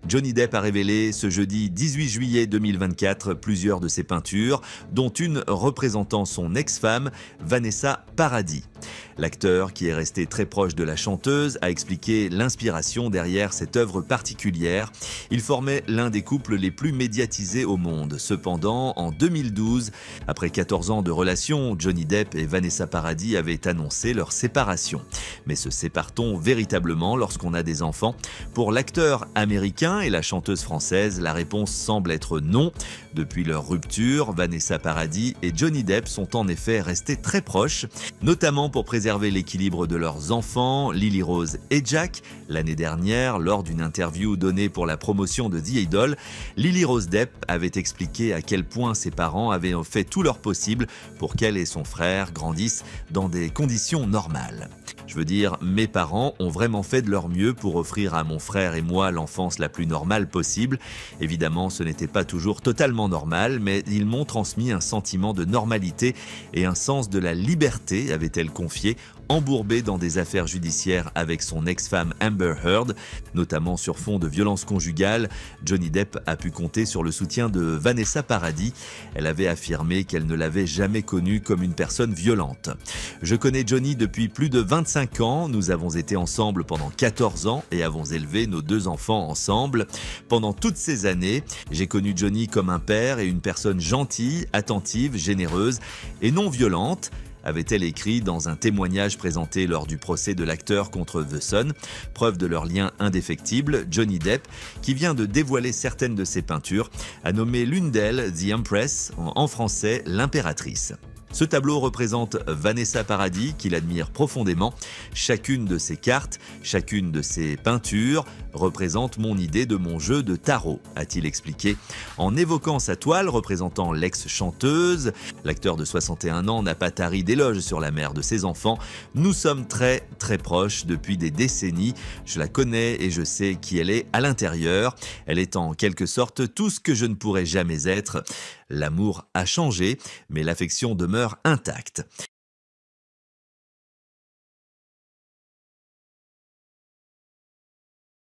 Johnny Depp a révélé ce jeudi 18 juillet 2024 plusieurs de ses peintures, dont une représentant son ex-femme, Vanessa Paradis. L'acteur, qui est resté très proche de la chanteuse, a expliqué l'inspiration derrière cette œuvre particulière. Il formait l'un des couples les plus médiatisés au monde. Cependant, en 2012, après 14 ans de relation, Johnny Depp et Vanessa Paradis avaient annoncé leur séparation. Mais se sépare-t-on véritablement lorsqu'on a des enfants? Pour l'acteur américain et la chanteuse française, la réponse semble être non. Depuis leur rupture, Vanessa Paradis et Johnny Depp sont en effet restés très proches, notamment pour préserver l'équilibre de leurs enfants, Lily Rose et Jack. L'année dernière, lors d'une interview donnée pour la promotion de The Idol, Lily Rose Depp avait expliqué à quel point ses parents avaient fait tout leur possible pour qu'elle et son frère grandissent dans des conditions normales. Je veux dire, mes parents ont vraiment fait de leur mieux pour offrir à mon frère et moi l'enfance la plus normale possible. Évidemment, ce n'était pas toujours totalement normal, mais ils m'ont transmis un sentiment de normalité et un sens de la liberté, avait-elle confié, embourbée dans des affaires judiciaires avec son ex-femme Amber Heard, notamment sur fond de violences conjugales. Johnny Depp a pu compter sur le soutien de Vanessa Paradis. Elle avait affirmé qu'elle ne l'avait jamais connu comme une personne violente. Je connais Johnny depuis plus de 25 ans. Nous avons été ensemble pendant 14 ans et avons élevé nos 2 enfants ensemble. Pendant toutes ces années, j'ai connu Johnny comme un père et une personne gentille, attentive, généreuse et non violente, avait-elle écrit dans un témoignage présenté lors du procès de l'acteur contre The Sun. Preuve de leur lien indéfectible, Johnny Depp, qui vient de dévoiler certaines de ses peintures, a nommé l'une d'elles The Empress, en français l'impératrice. Ce tableau représente Vanessa Paradis, qu'il admire profondément. Chacune de ses cartes, chacune de ses peintures représente mon idée de mon jeu de tarot, a-t-il expliqué. En évoquant sa toile représentant l'ex-chanteuse, l'acteur de 61 ans n'a pas tari d'éloges sur la mère de ses enfants. Nous sommes très très proches depuis des décennies. Je la connais et je sais qui elle est à l'intérieur. Elle est en quelque sorte tout ce que je ne pourrais jamais être. L'amour a changé, mais l'affection demeure intacte.